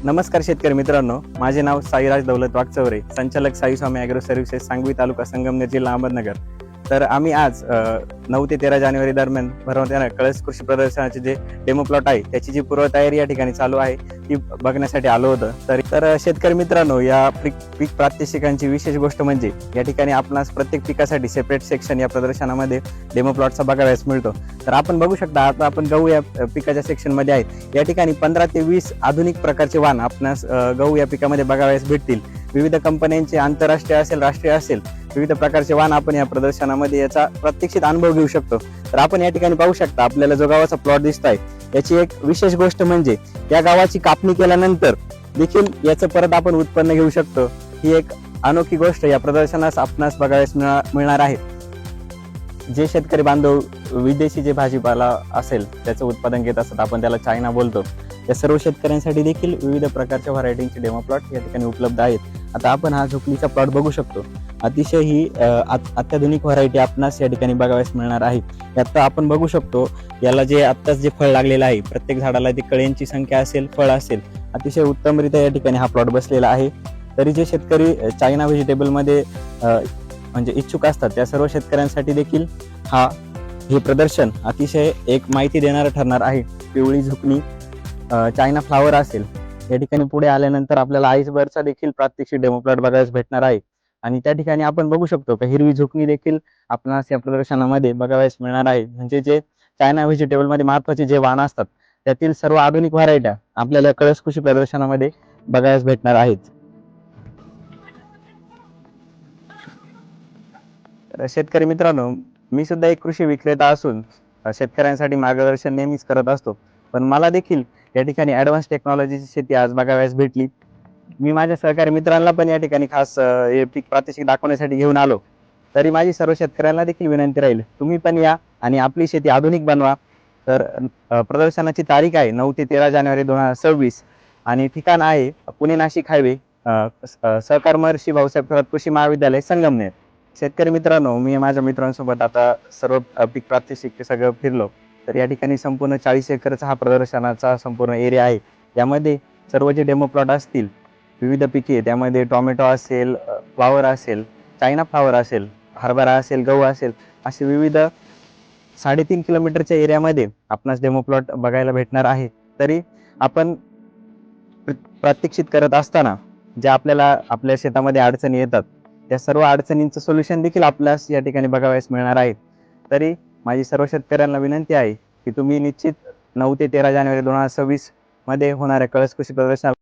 नमस्कार शेतकरी मित्रांनो, माझे नाव साईराज दौलत वागचौरे, संचालक साई स्वामी ॲग्रो सर्व्हिसेस, सांगवी तालुका संगमनेर, जिल्हा अहमदनगर. तर आम्ही आज 9 ते 13 जानेवारी दरम्यान भरवण्यात येणाऱ्या कळस कृषी प्रदर्शनाचे जे डेमो प्लॉट आहे त्याची जी पूर्वतयारी या ठिकाणी चालू आहे ती बघण्यासाठी आलो होतो. तर शेतकरी मित्रांनो, या पीक प्रात्यक्षिकांची विशेष गोष्ट म्हणजे या ठिकाणी आपणास प्रत्येक पिकासाठी सेपरेट सेक्शन या प्रदर्शनामध्ये डेमो प्लॉटचा बघावयास मिळतो. तर आपण बघू शकता, आता आपण गहू या पिकाच्या सेक्शनमध्ये आहेत. या ठिकाणी 15 ते 20 आधुनिक प्रकारचे वाण आपणास गहू या पिकामध्ये बघावयास भेटतील. विविध कंपन्यांचे आंतरराष्ट्रीय असेल, राष्ट्रीय असेल, विविध प्रकारचे वाण आपण या प्रदर्शनामध्ये याचा प्रत्यक्षित अनुभव घेऊ शकतो. तर आपण या ठिकाणी पाहू शकता, आपल्याला जो गावाचा प्लॉट दिसतोय याची एक विशेष गोष्ट म्हणजे या गावाची कापणी केल्यानंतर देखील याचं परत आपण उत्पन्न घेऊ शकतो. ही एक अनोखी गोष्ट या प्रदर्शनास आपणास बघावयास मिळणार आहे. जे शेतकरी बांधव विदेशी जे भाजीपाला असेल त्याचं उत्पादन घेत असतात, आपण त्याला चायना बोलतो, या सर्व शेतकऱ्यांसाठी देखील विविध प्रकारच्या व्हरायटीचे डेमो प्लॉट या ठिकाणी उपलब्ध आहेत. आता आपण हा झोपडीचा प्लॉट बघू शकतो. अतिशय ही अत्याधुनिक व्हरायटी आपणास या ठिकाणी बघावयास मिळणार आहे. यात आपण बघू शकतो, याला जे आत्ताच जे फळ लागलेलं आहे, प्रत्येक झाडाला ती कळ्यांची संख्या असेल, फळ असेल, अतिशय उत्तमरित्या या ठिकाणी हा प्लॉट बसलेला आहे. तरी जे शेतकरी चायना व्हेजिटेबलमध्ये म्हणजे इच्छुक असतात त्या सर्व शेतकऱ्यांसाठी देखील हे प्रदर्शन अतिशय एक माहिती देणारं ठरणार आहे. पिवळी झुकणी चायना फ्लावर असेल, या ठिकाणी पुढे आल्यानंतर आपल्याला आईसबर्गचा देखील प्रात्यक्षिक डेमो प्लॉट बघायला भेटणार आहे. आणि त्या ठिकाणी आपण बघू शकतो की हिरवी झुकणी देखील आपणास या प्रदर्शनामध्ये बघावयास मिळणार आहे. म्हणजे जे चायना व्हेजिटेबलमध्ये महत्वाचे जे वाण असतात त्यातील सर्व आधुनिक व्हरायट्या आपल्याला कळस कृषी प्रदर्शनामध्ये बघायला भेटणार आहेत. तर शेतकरी मित्रांनो, मी सुद्धा एक कृषी विक्रेता असून शेतकऱ्यांसाठी मार्गदर्शन नेहमीच करत असतो. पण मला देखील या ठिकाणी ॲडव्हान्स टेक्नॉलॉजीची शेती आज बघावयास भेटली. मी माझ्या सहकारी मित्रांना पण या ठिकाणी खास हे पीक प्रात्यक्षिक दाखवण्यासाठी घेऊन आलो. तरी माझी सर्व शेतकऱ्यांना देखील विनंती राहील, तुम्ही पण या आणि आपली शेती आधुनिक बनवा. तर प्रदर्शनाची तारीख आहे 9 ते 13 जानेवारी 2026 आणि ठिकाण आहे पुणे नाशिक हायवे, सहकार महर्षी भाऊसाहेब थोरात कृषी महाविद्यालय, संगमनेर. शेतकरी मित्रांनो, मी माझ्या मित्रांसोबत आता सर्व पीक प्रात्यक्षिक सगळं फिरलो. तर या ठिकाणी संपूर्ण 40 एकरचा हा प्रदर्शनाचा संपूर्ण एरिया आहे. यामध्ये सर्व जे डेमो प्लॉट असतील, विविध पिके, त्यामध्ये टोमॅटो असेल, फ्लावर असेल, चायना फ्लावर असेल, हरभरा असेल, गहू असेल, असे विविध 3.5 किलोमीटरच्या एरियामध्ये आपणास डेमो प्लॉट बघायला भेटणार आहे. तरी आपण प्रात्यक्षित करत असताना ज्या आपल्याला आपल्या शेतामध्ये अडचणी येतात त्या सर्व अडचणींचं सोल्युशन देखील आपल्यास या ठिकाणी बघावयास मिळणार आहे. तरी माझी सर्व शेतकऱ्यांना विनंती आहे की तुम्ही निश्चित 9 ते 13 जानेवारी 2026 मध्ये होणाऱ्या कळस कृषी प्रदर्शनाला